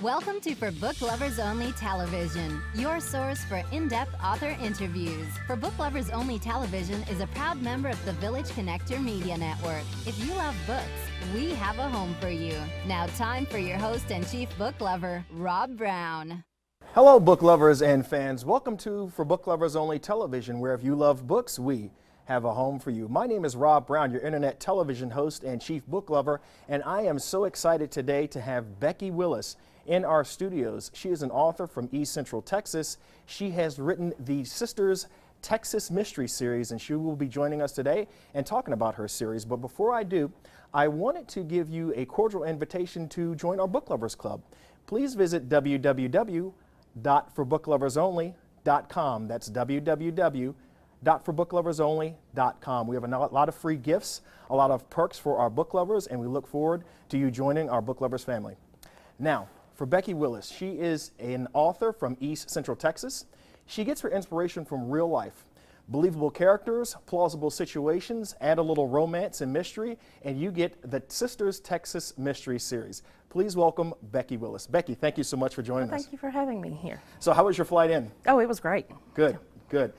Welcome to For Book Lovers Only Television, your source for in-depth author interviews. For Book Lovers Only Television is a proud member of the Village Connector Media Network. If you love books, we have a home for you. Now time for your host and chief book lover, Rob Brown. Hello, book lovers and fans. Welcome to For Book Lovers Only Television, where if you love books, we have a home for you. My name is Rob Brown, your internet television host and chief book lover, and I am so excited today to have Becki Willis in our studios. She is an author from East Central Texas. She has written the Sisters Texas Mystery Series, and she will be joining us today and talking about her series. But before I do, I wanted to give you a cordial invitation to join our Book Lovers Club. Please visit www.forbookloversonly.com. That's www.forbookloversonly.com. We have a lot of free gifts, a lot of perks for our book lovers, and we look forward to you joining our book lovers family. Now, for Becki Willis, she is an author from East Central Texas. She gets her inspiration from real life. Believable characters, plausible situations, add a little romance and mystery, and you get the Sisters Texas Mystery Series. Please welcome Becki Willis. Becki, thank you so much for joining us. Thank you for having me here. So how was your flight in? Oh, it was great. Good, good.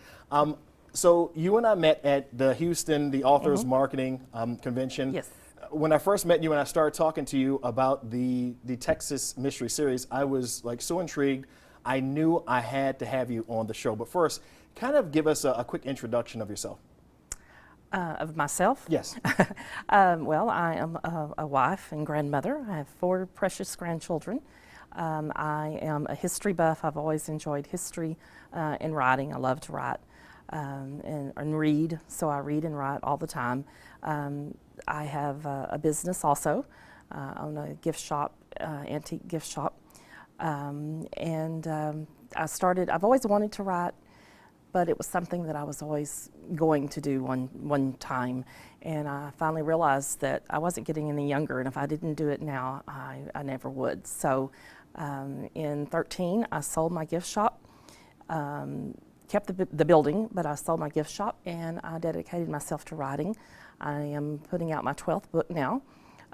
So you and I met at the Houston, the Authors Marketing Convention. Yes. When I first met you and I started talking to you about the Texas Mystery Series, I was like so intrigued. I knew I had to have you on the show. But first, kind of give us a quick introduction of yourself. Of myself? Yes. Well, I am a wife and grandmother. I have 4 precious grandchildren. I am a history buff. I've always enjoyed history and writing. I love to write and read, so I read and write all the time. I have a business also. I own a gift shop, antique gift shop. I've always wanted to write, but it was something that I was always going to do one time. And I finally realized that I wasn't getting any younger, and if I didn't do it now, I never would. So in 2013, I sold my gift shop, kept the building, but I sold my gift shop, and I dedicated myself to writing. I am putting out my 12th book now.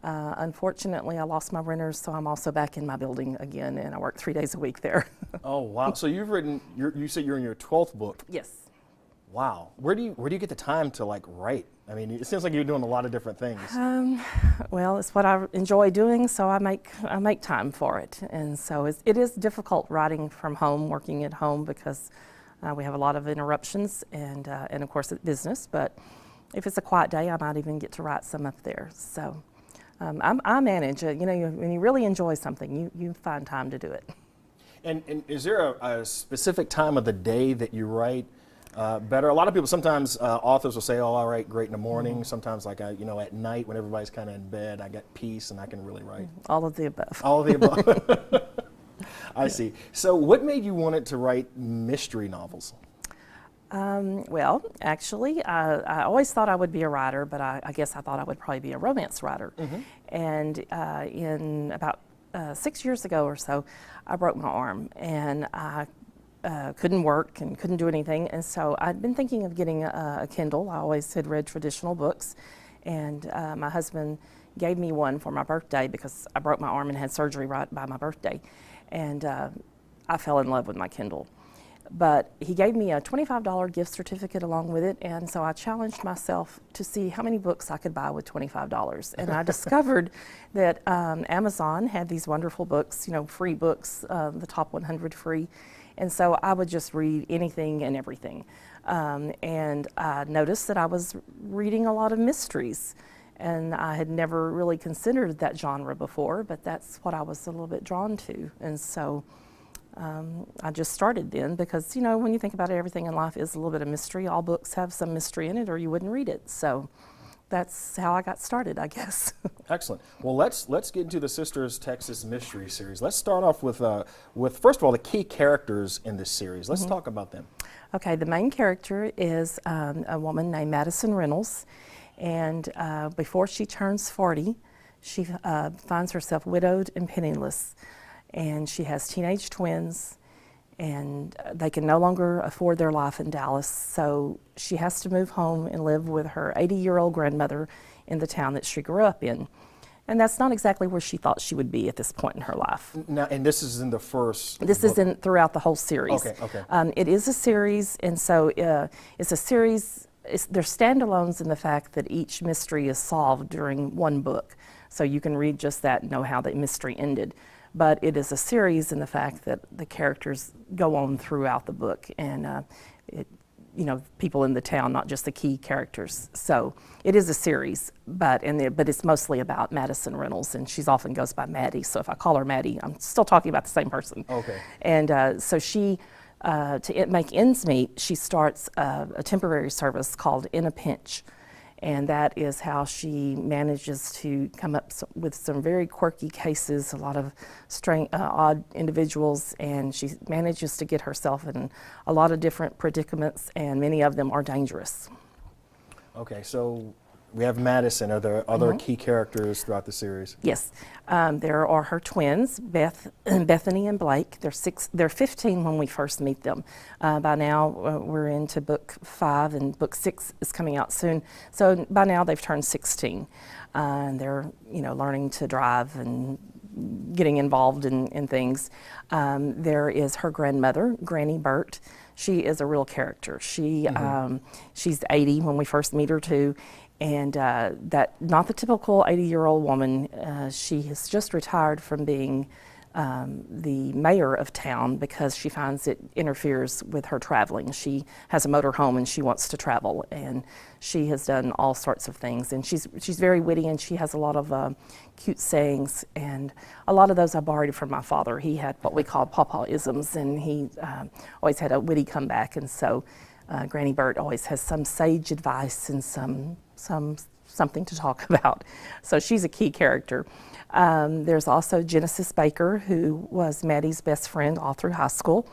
Unfortunately, I lost my renters, so I'm also back in my building again, and I work 3 days a week there. Oh, wow. So you've written, you said you're in your 12th book. Yes. Wow. Where do you get the time to like write? I mean, it seems like you're doing a lot of different things. Well, it's what I enjoy doing, so I make time for it. And so it is difficult writing from home, working at home, because we have a lot of interruptions and of course it's business, but if it's a quiet day, I might even get to write some up there. So I manage it. You know, when you really enjoy something, you find time to do it. And is there a specific time of the day that you write better? A lot of people, sometimes authors will say, oh, I write great in the morning. Sometimes like, at night when everybody's kind of in bed, I get peace and I can really write. All of the above. All of the above. I see. So what made you want to write mystery novels? Well, actually, I always thought I would be a writer, but I guess I thought I would probably be a romance writer. And in about 6 years ago or so, I broke my arm, and I couldn't work and couldn't do anything. And so I'd been thinking of getting a Kindle. I always had read traditional books, and my husband gave me one for my birthday because I broke my arm and had surgery right by my birthday. And I fell in love with my Kindle. But he gave me a $25 gift certificate along with it, and so I challenged myself to see how many books I could buy with $25. And I discovered that Amazon had these wonderful books, free books, the top 100 free. And so I would just read anything and everything. And I noticed that I was reading a lot of mysteries. And I had never really considered that genre before, but that's what I was a little bit drawn to. And so I just started then because, when you think about it, everything in life is a little bit of mystery. All books have some mystery in it or you wouldn't read it. So that's how I got started, I guess. Excellent. Well, let's get into the Sisters Texas Mystery Series. Let's start off with first of all, the key characters in this series. Let's talk about them. Okay, the main character is a woman named Madison Reynolds. And before she turns 40, she finds herself widowed and penniless. And she has teenage twins, and they can no longer afford their life in Dallas. So she has to move home and live with her 80-year-old grandmother in the town that she grew up in. and that's not exactly where she thought she would be at this point in her life. Now, and this is in the first This book. is in throughout the whole series. Okay, okay. It is a series, and so it's a series. They're standalones in the fact that each mystery is solved during one book. So you can read just that and know how the mystery ended. But it is a series in the fact that the characters go on throughout the book, and people in the town, not just the key characters. So it is a series, but it's mostly about Madison Reynolds, and she often goes by Maddie. So if I call her Maddie, I'm still talking about the same person. Okay. And so she, to make ends meet, she starts a temporary service called In a Pinch. And that is how she manages to come up with some very quirky cases, a lot of odd individuals, and she manages to get herself in a lot of different predicaments, and many of them are dangerous. Okay, so we have Madison. Are there other key characters throughout the series? Yes, there are her twins, Bethany and Blake. They're 15 when we first meet them. By now, we're into book 5, and book 6 is coming out soon. So by now, they've turned 16, and they're learning to drive and getting involved in things. There is her grandmother, Granny Burt. She is a real character. She's 80 when we first meet her too. And that not the typical 80-year-old woman. She has just retired from being the mayor of town because she finds it interferes with her traveling. She has a motor home and she wants to travel, and she has done all sorts of things. And she's very witty, and she has a lot of cute sayings, and a lot of those I borrowed from my father. He had what we call pawpaw-isms, and he always had a witty comeback. And so Granny Burt always has some sage advice and something to talk about. So she's a key character. There's also Genesis Baker, who was Maddie's best friend all through high school.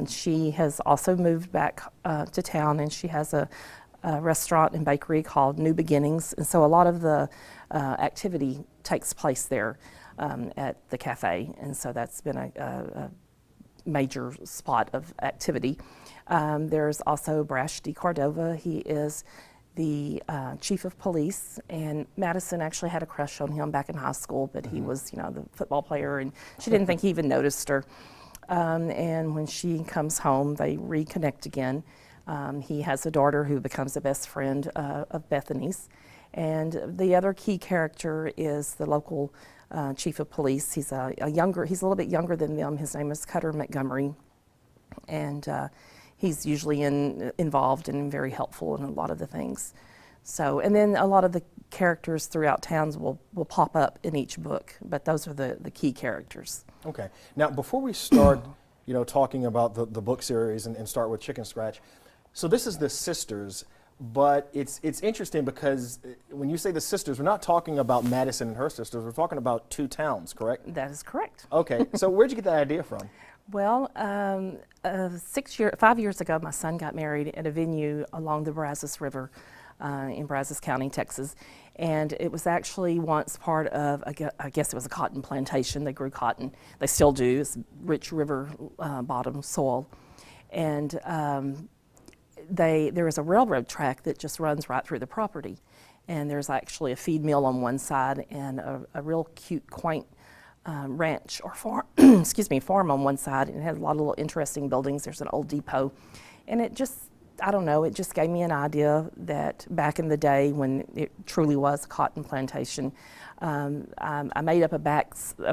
She has also moved back to town, and she has a restaurant and bakery called New Beginnings. And so a lot of the activity takes place there at the cafe. And so that's been a major spot of activity. There's also Brash DeCordova. He is the chief of police, and Madison actually had a crush on him back in high school, but he was, the football player, and she didn't think he even noticed her. And when she comes home, they reconnect again. He has a daughter who becomes a best friend of Bethany's. And the other key character is the local chief of police. He's he's a little bit younger than them. His name is Cutter Montgomery. And he's usually involved and very helpful in a lot of the things. So, and then a lot of the characters throughout towns will pop up in each book, but those are the key characters. Okay. Now, before we start, talking about the book series and start with Chicken Scratch, so this is the sisters, but it's interesting because when you say the sisters, we're not talking about Madison and her sisters, we're talking about 2 towns, correct? That is correct. Okay. So where'd you get that idea from? Well, 5 years ago, my son got married at a venue along the Brazos River in Brazos County, Texas. And it was actually once part of, I guess it was a cotton plantation. They grew cotton. They still do. It's rich river bottom soil. And there is a railroad track that just runs right through the property. And there's actually a feed mill on one side and a real cute, quaint ranch or farm, farm on one side, and it has a lot of little interesting buildings. There's an old depot, and it just gave me an idea that back in the day when it truly was a cotton plantation, I made up a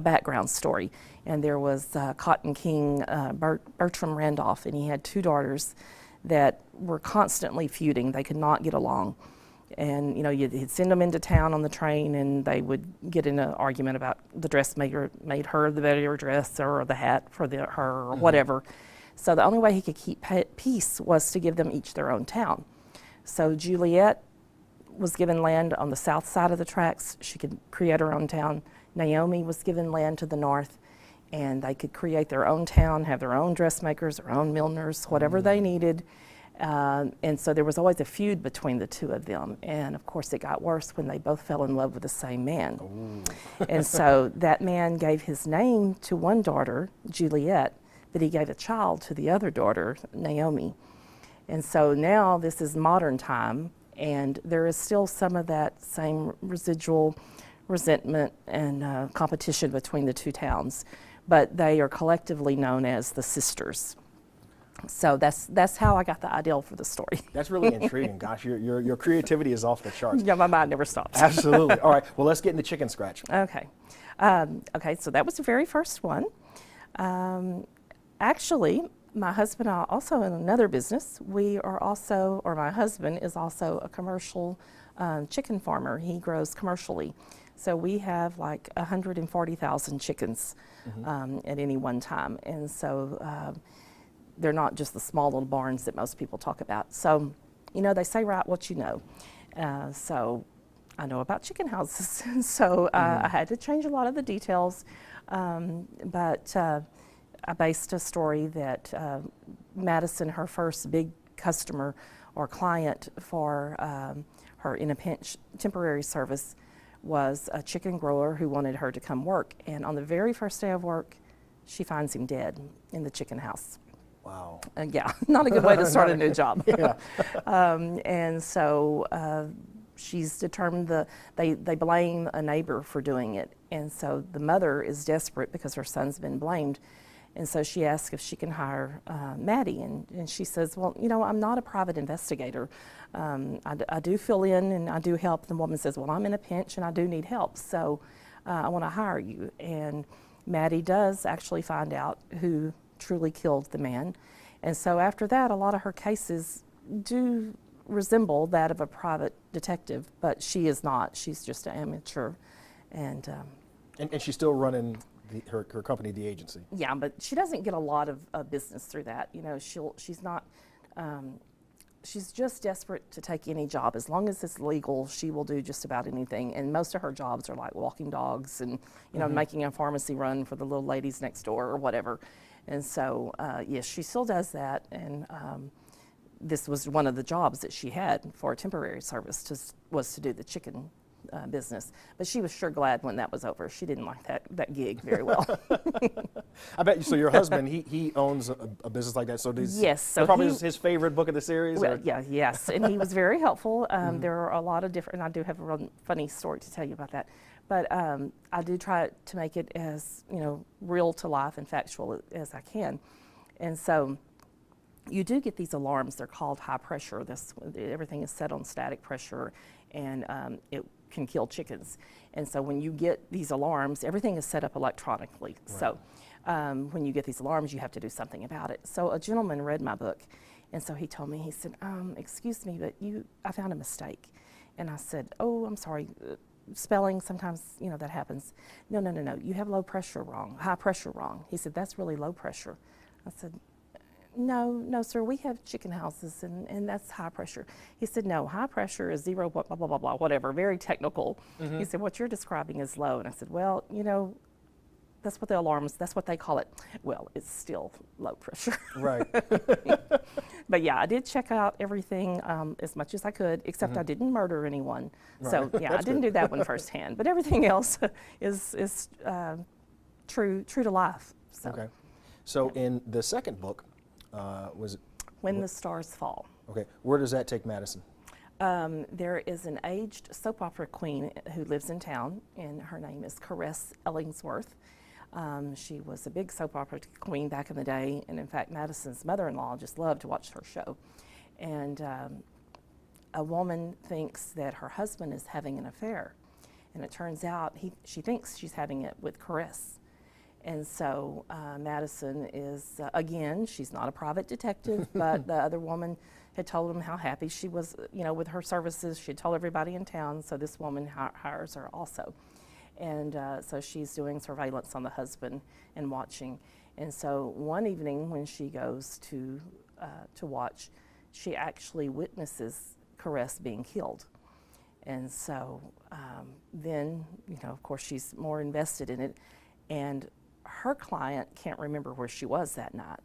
background story, and there was Cotton King Bertram Randolph, and he had 2 daughters that were constantly feuding. They could not get along. And you'd send them into town on the train, and they would get in an argument about the dressmaker made her the better dress or the hat for her or whatever. So the only way he could keep peace was to give them each their own town. So Juliet was given land on the south side of the tracks. She could create her own town. Naomi was given land to the north, and they could create their own town, have their own dressmakers, their own milliners, whatever they needed. And so there was always a feud between the 2 of them. And of course it got worse when they both fell in love with the same man. And so that man gave his name to one daughter, Juliet, but he gave a child to the other daughter, Naomi. And so now this is modern time, and there is still some of that same residual resentment and competition between the two towns, but they are collectively known as the sisters. So that's how I got the idea for the story. That's really intriguing. Gosh, your creativity is off the charts. Yeah, my mind never stops. Absolutely. All right, well, let's get into chicken scratch. Okay. Okay, so that was the very first one. Actually, my husband and I also in another business. We are also, or my husband is also a commercial chicken farmer. He grows commercially. So we have like 140,000 chickens at any one time. And so they're not just the small little barns that most people talk about. So, you know, they say write what you know. So I know about chicken houses. So I had to change a lot of the details. But I based a story that Madison, her first big customer or client for her in a pinch temporary service, was a chicken grower who wanted her to come work. And on the very first day of work, she finds him dead in the chicken house. Wow. Yeah, not a good way to start a new job. Yeah. And so she's determined they blame a neighbor for doing it. And so the mother is desperate because her son's been blamed. And so she asks if she can hire Maddie. And she says, well, you know, I'm not a private investigator. I do fill in and I do help. The woman says, well, I'm in a pinch and I do need help. So I want to hire you. And Maddie does actually find out who truly killed the man. And so after that, a lot of her cases do resemble that of a private detective, but she is not. She's just an amateur. And she's still running her company, the agency. Yeah, but she doesn't get a lot of business through that. You know, she's not, she's just desperate to take any job. As long as it's legal, she will do just about anything. And most of her jobs are like walking dogs and, you know, making a pharmacy run for the little ladies next door or whatever. And so, yes, she still does that. And this was one of the jobs that she had for a temporary service was to do the chicken business. But she was sure glad when that was over. She didn't like that gig very well. I bet you. So your husband, he owns a business like that. So yes, so probably his favorite book of the series. Well, yeah, yes, and he was very helpful. There are a lot of different. And I do have a real funny story to tell you about that. But I do try to make it as, you know, real to life and factual as I can. And so you do get these alarms. They're called high pressure. Everything is set on static pressure, and it can kill chickens. And so when you get these alarms, everything is set up electronically. Right. So when you get these alarms, you have to do something about it. So a gentleman read my book, and so he told me, he said, excuse me, but I found a mistake. And I said, oh, I'm sorry. Spelling, sometimes, you know, that happens. No, you have low pressure wrong, high pressure wrong. He said, that's really low pressure. I said, no, sir, we have chicken houses and that's high pressure. He said, no, high pressure is zero, blah, blah, blah, blah, whatever, very technical. He said, what you're describing is low. And I said, well, you know, that's what the alarms, that's what they call it. Well, it's still low pressure. Right. But yeah, I did check out everything as much as I could, except I didn't murder anyone. Right. So yeah, I didn't do that one firsthand. But everything else is true to life. So. Okay. So in the second book, was it? When the Stars Fall. Okay. Where does that take Madison? There is an aged soap opera queen who lives in town, and her name is Caress Ellingsworth. She was a big soap opera queen back in the day, and in fact, Madison's mother-in-law just loved to watch her show. And a woman thinks that her husband is having an affair, and it turns out she thinks she's having it with Caress. And so Madison is, again, she's not a private detective, but the other woman had told him how happy she was, you know, with her services. She had told everybody in town, so this woman hires her also. And so she's doing surveillance on the husband and watching. And so one evening when she goes to watch, she actually witnesses Caress being killed. And so then, you know, of course, she's more invested in it. And her client can't remember where she was that night.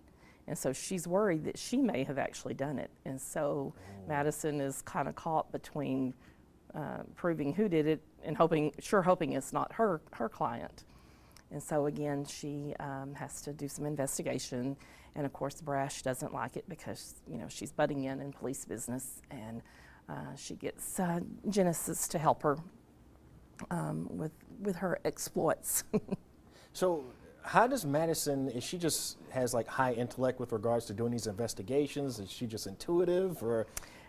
And so she's worried that she may have actually done it. And so Madison is kind of caught between proving who did it and hoping it's not her client. And so again, she has to do some investigation. And of course, Brash doesn't like it because, you know, she's butting in police business, and she gets Genesis to help her. with her exploits. So how does Madison, is she just has like high intellect with regards to doing these investigations? Is she just intuitive, or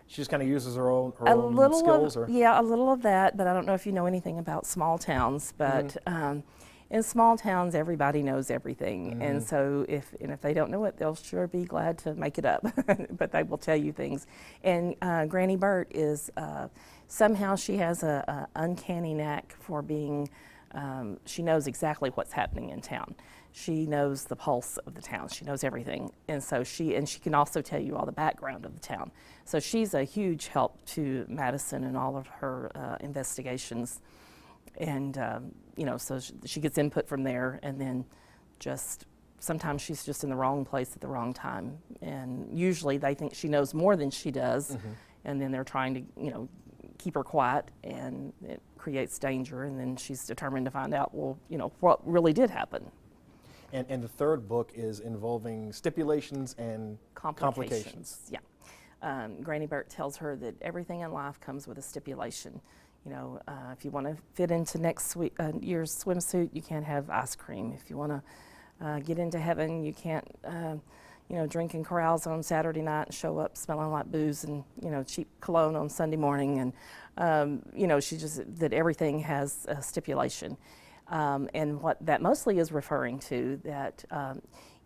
she just kind of uses her own skills? Yeah, a little of that, but I don't know if you know anything about small towns, but in small towns, everybody knows everything. And so if they don't know it, they'll sure be glad to make it up, but they will tell you things. And Granny Burt is, somehow she has a uncanny knack for being, she knows exactly what's happening in town. She knows the pulse of the town. She knows everything. And so she can also tell you all the background of the town. So she's a huge help to Madison in all of her investigations. And, so she gets input from there, and then just sometimes she's just in the wrong place at the wrong time. And usually they think she knows more than she does, and then they're trying to, keep her quiet, and it creates danger. And then she's determined to find out, what really did happen. And the third book is involving stipulations and complications. Yeah. Granny Burt tells her that everything in life comes with a stipulation. If you want to fit into next year's swimsuit, you can't have ice cream. If you want to get into heaven, you can't, drink in carouse on Saturday night and show up smelling like booze and, cheap cologne on Sunday morning. And, she just, that everything has a stipulation. And what that mostly is referring to, that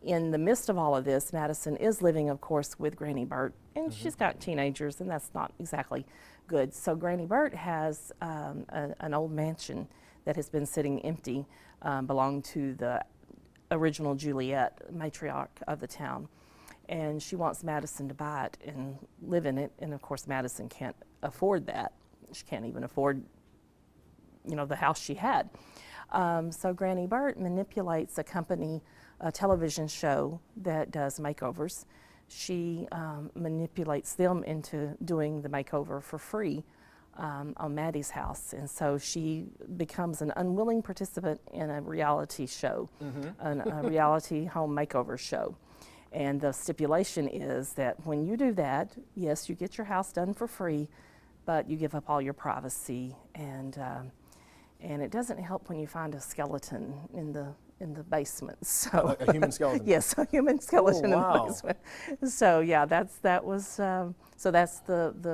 in the midst of all of this, Madison is living, of course, with Granny Burt, and she's got teenagers, and that's not exactly good. So Granny Burt has an old mansion that has been sitting empty, belonged to the original Juliet, matriarch of the town. And she wants Madison to buy it and live in it, and of course Madison can't afford that. She can't even afford, the house she had. So Granny Burt manipulates a television show that does makeovers. She manipulates them into doing the makeover for free on Maddie's house. And so she becomes an unwilling participant in a reality show, a reality home makeover show. And the stipulation is that when you do that, yes, you get your house done for free, but you give up all your privacy. And it doesn't help when you find a skeleton in the basement. So a human skeleton. Yes, a human skeleton wow. in the basement. So yeah, that's the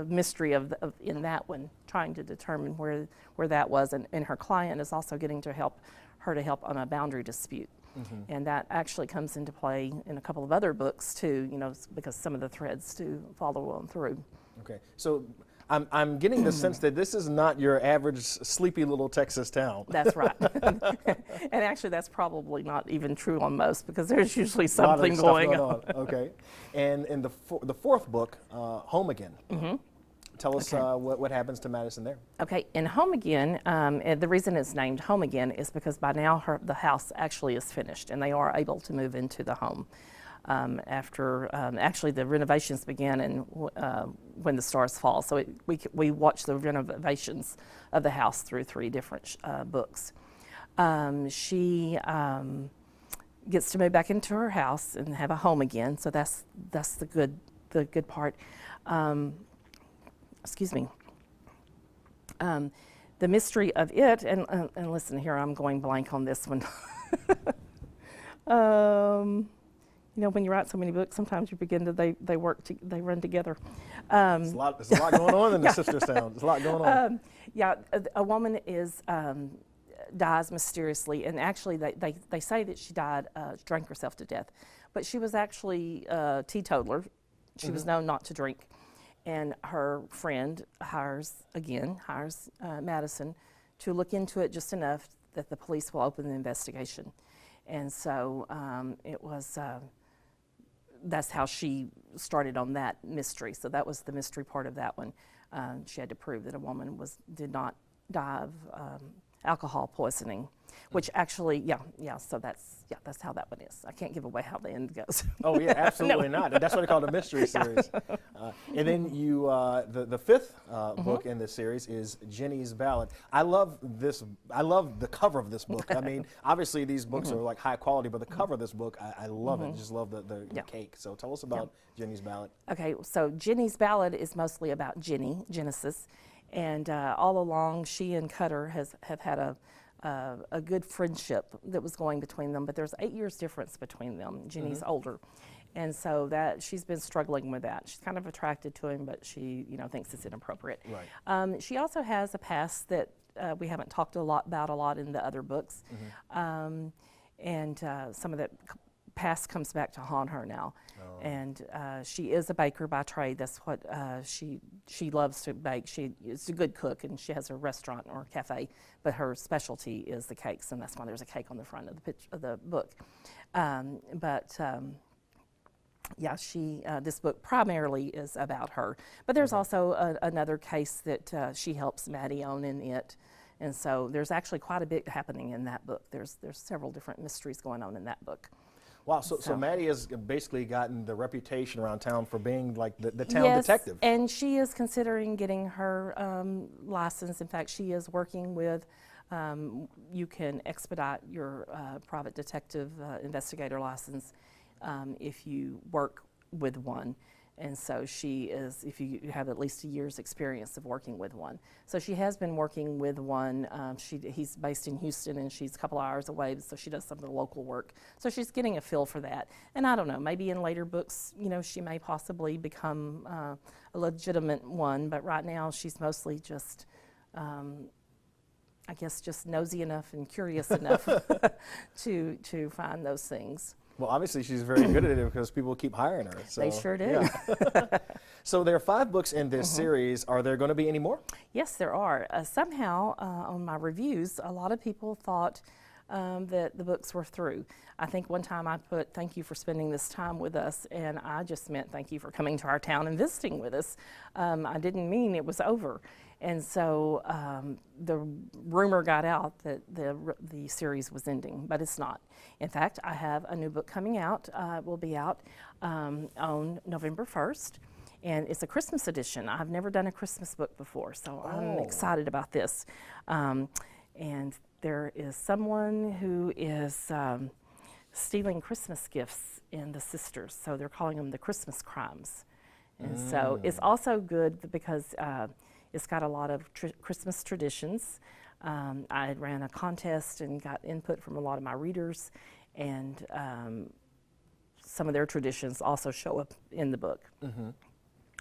mystery in that one, trying to determine where that was, and her client is also getting to help on a boundary dispute. And that actually comes into play in a couple of other books too, because some of the threads do follow on through. Okay, so I'm getting the sense that this is not your average sleepy little Texas town. That's right. And actually that's probably not even true on most, because there's usually something going on. Okay, and in the fourth book, Home Again. Tell us what happens to Madison there. Okay, in Home Again, and the reason it's named Home Again is because by now the house actually is finished, and they are able to move into the home. After actually the renovations began in When the Stars Fall, so we watched the renovations of the house through 3 different books. She gets to move back into her house and have a home again, so that's the good part. Excuse me. The mystery of it, and listen here, I'm going blank on this one. When you write so many books, sometimes you begin to they run together. There's a lot going on in the Sisters Town. There's a lot going on. A woman dies mysteriously, and actually they say that she died, drank herself to death, but she was actually a teetotaler. She was known not to drink. And her friend hires Madison to look into it just enough that the police will open the investigation. And so that's how she started on that mystery. So that was the mystery part of that one. She had to prove that a woman did not die of alcohol poisoning, which actually, so that's how that one is. I can't give away how the end goes. Oh yeah, absolutely not. And that's what I call the mystery series. And then the fifth book in this series is Jenny's Ballad. I love this. I love the cover of this book. I mean, obviously these books are like high quality, but the cover of this book, I love it. I just love the cake. So tell us about Jenny's Ballad. Okay, so Jenny's Ballad is mostly about Jenny, Genesis. And all along, she and Cutter have had a good friendship that was going between them, but there's 8 years difference between them. Jenny's older. And so that she's been struggling with that. She's kind of attracted to him, but she, thinks it's inappropriate. Right. She also has a past that we haven't talked a lot in the other books, and some of that past comes back to haunt her now. Oh. And she is a baker by trade. That's what she loves to bake. She is a good cook, and she has a restaurant or a cafe. But her specialty is the cakes, and that's why there's a cake on the front of the book. Yeah, this book primarily is about her. But there's also another case that she helps Maddie own in it. And so there's actually quite a bit happening in that book. There's several different mysteries going on in that book. Wow, so Maddie has basically gotten the reputation around town for being like the town detective. And she is considering getting her license. In fact, she is working with, you can expedite your private detective investigator license if you work with one. And so she is, if you have at least a year's experience of working with one. So she has been working with one. He's based in Houston, and she's a couple hours away, so she does some of the local work. So she's getting a feel for that. And I don't know, maybe in later books, she may possibly become a legitimate one, but right now she's mostly just, I guess, just nosy enough and curious enough to find those things. Well, obviously she's very good at it because people keep hiring her. So, they sure do. Yeah. So there are 5 books in this series. Are there going to be any more? Yes, there are. Somehow, on my reviews, a lot of people thought that the books were through. I think one time I put, "Thank you for spending this time with us," and I just meant thank you for coming to our town and visiting with us. I didn't mean it was over. And so the rumor got out that the series was ending, but it's not. In fact, I have a new book coming out. It will be out on November 1st, and it's a Christmas edition. I've never done a Christmas book before, so I'm excited about this. And there is someone who is stealing Christmas gifts in the Sisters, so they're calling them the Christmas Crimes. And so it's also good because it's got a lot of Christmas traditions. I ran a contest and got input from a lot of my readers, and some of their traditions also show up in the book.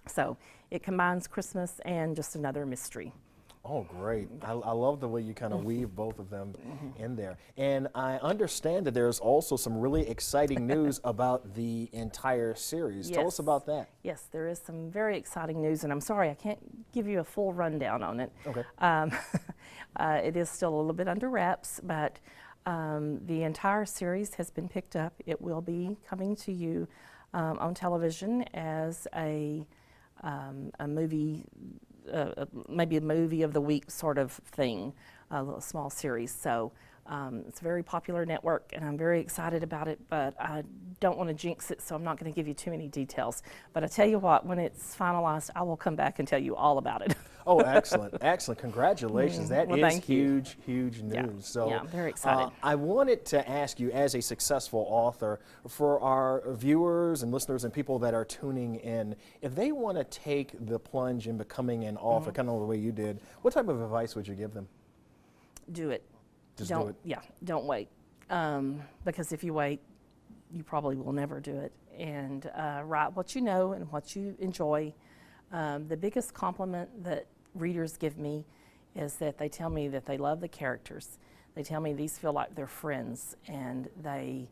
So it combines Christmas and just another mystery. Oh, great. I love the way you kind of weave both of them in there. And I understand that there's also some really exciting news about the entire series. Yes. Tell us about that. Yes, there is some very exciting news, and I'm sorry I can't give you a full rundown on it. Okay. It is still a little bit under wraps, but the entire series has been picked up. It will be coming to you on television as a movie, maybe a movie of the week sort of thing, a little small series. So it's a very popular network, and I'm very excited about it, but I don't want to jinx it, so I'm not going to give you too many details. But I tell you what, when it's finalized, I will come back and tell you all about it. Oh, excellent, excellent. Congratulations. That Well, is thank you. huge news. Yeah. So Yeah, I'm very excited. I wanted to ask you, as a successful author, for our viewers and listeners and people that are tuning in, if they want to take the plunge in becoming an author, kind of the way you did, what type of advice would you give them? Do it. Just don't, do it. Yeah, don't wait. Because if you wait, you probably will never do it. And write what you know and what you enjoy. The biggest compliment that readers give me is that they tell me that they love the characters. They tell me these feel like they're friends, and they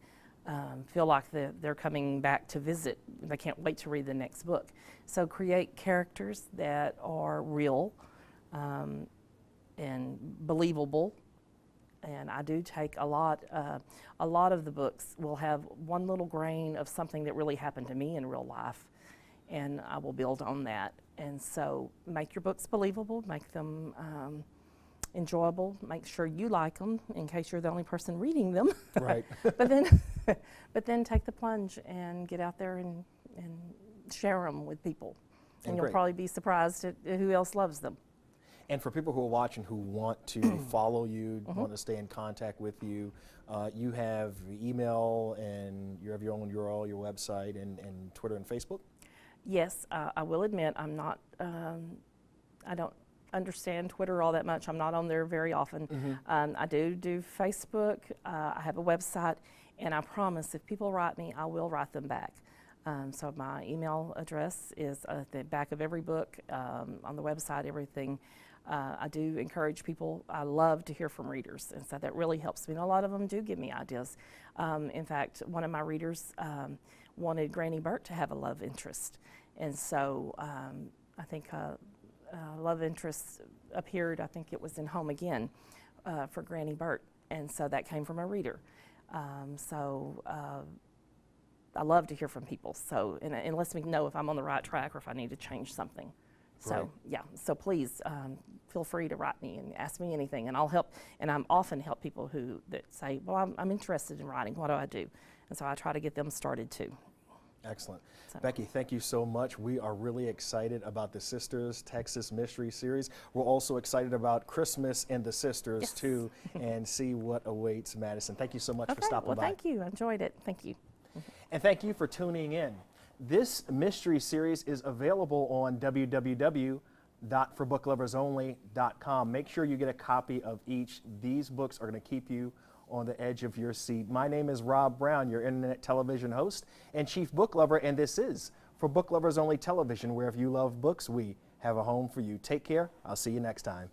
feel like they're coming back to visit. They can't wait to read the next book. So create characters that are real and believable. And I do take a lot of the books will have one little grain of something that really happened to me in real life, and I will build on that. And so make your books believable, make them enjoyable, make sure you like them in case you're the only person reading them. Right. but then take the plunge and get out there and share them with people. And you'll probably be surprised at who else loves them. And for people who are watching who want to follow you, want to stay in contact with you, you have email and you have your own URL, your website, and Twitter and Facebook? Yes, I will admit I'm not, I don't understand Twitter all that much. I'm not on there very often. I do Facebook. I have a website, and I promise if people write me, I will write them back. So my email address is at the back of every book, on the website, everything. I do encourage people. I love to hear from readers, and so that really helps me. And a lot of them do give me ideas. In fact, one of my readers wanted Granny Burt to have a love interest, and so I think love interest appeared. I think it was in Home Again for Granny Burt, and so that came from a reader. I love to hear from people. So and it lets me know if I'm on the right track or if I need to change something. So yeah, so please feel free to write me and ask me anything, and I'll help. And I'm often help people that say, well, I'm interested in writing. What do I do? And so I try to get them started too. Excellent. So. Becki, thank you so much. We are really excited about the Sisters Texas Mystery Series. We're also excited about Christmas and the Sisters too, and see what awaits Madison. Thank you so much for stopping by. Well, thank you. I enjoyed it. Thank you. And thank you for tuning in. This mystery series is available on www.forbookloversonly.com. Make sure you get a copy of each. These books are going to keep you on the edge of your seat. My name is Rob Brown, your internet television host and chief book lover, and this is For Book Lovers Only Television, where if you love books, we have a home for you. Take care. I'll see you next time.